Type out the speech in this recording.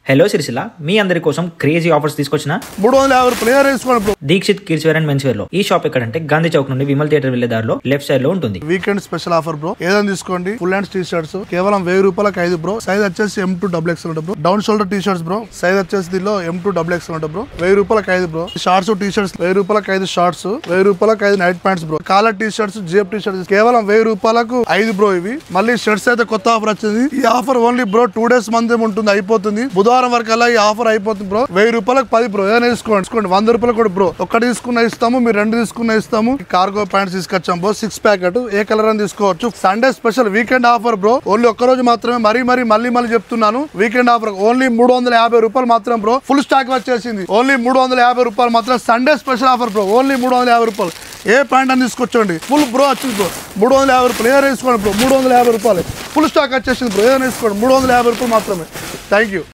Hello Sircilla మీ అందరి కోసం crazy offers తీసుకొచ్చిన 350 రూపాయలు వేసుకోండి bro. Dikshit kids wear and men's wear లో ఈ షాప్ ఎక్కడంటే గాంధీ చౌక్ నుండి విమల్ థియేటర్ వెళ్లే దారిలో లెఫ్ట్ సైడ్ లో ఉంటుంది. Weekend special offer bro. ఏదైనా తీసుకోండి. ఫుల్ హ్యాండ్స్ టీ షర్ట్స్ కేవలం 1000 రూపాయలకు 5 బ్రో. సైజ్ వచ్చేసి M2XXL ఉంటుంది bro. Down shoulder T shirts bro. Size వచ్చేసి దీనిలో M2XXL ఉంటుంది బ్రో. 1000 రూపాయలకు 5 బ్రో. షార్ట్స్ టీ షర్ట్స్ 1000 రూపాయలకు 5 షార్ట్స్, 1000 రూపాయలకు 5 night pants bro. Collar T shirts, GF T shirts కేవలం 1000 రూపాయలకు 5 బ్రో. ఇవి మళ్ళీ షర్ట్స్ అయితే కొత్త ఆఫర్ వచ్చింది. ఈ ఆఫర్ ఓన్లీ బ్రో 2 days మంది ఉంటుంది, అయిపోతుంది. బుధవారం వరకు అలా ఈ ఆఫర్ అయిపోతుంది బ్రో. 1000 రూపాయలకు 10 బ్రో. ఏదైనా తీసుకోండి. 100 రూపాయలు కూడా బ్రో. ఒకటి తీసుకున్న ఇస్తాము, మీరు 2 తీసుకున్న ఇస్తాము. కార్గో ప్యాంట్స్ తీసుకొచ్చాం బ్రో. 6 ప్యాకెట్ ఏ కలర్ అని తీసుకోవచ్చు. Sunday special weekend offer bro. Only ఒక్క రోజు మాత్రమే. మళ్ళీ చెప్తున్నాను. వీకెండ్ ఆఫర్ ఓన్లీ 350 రూపాయలు మాత్రం బ్రో. ఫుల్ స్టాక్ వచ్చేసింది. ఓన్లీ 350 రూపాయలు మాత్రం. Sunday special offer bro. Only 350 రూపాయలు. ఏ ప్యాంట్ అని తీసుకొచ్చండి. ఫుల్ బ్రో వచ్చింది బ్రో. 350 రూపాయలు. ఏదైనా తీసుకోండి బ్రో. 350 రూపాయలు ఫుల్ స్టాక్ వచ్చేసింది బ్రో. ఏదైనా తీసుకోండి. 350 రూపాయలు మాత్రమే. Thank you.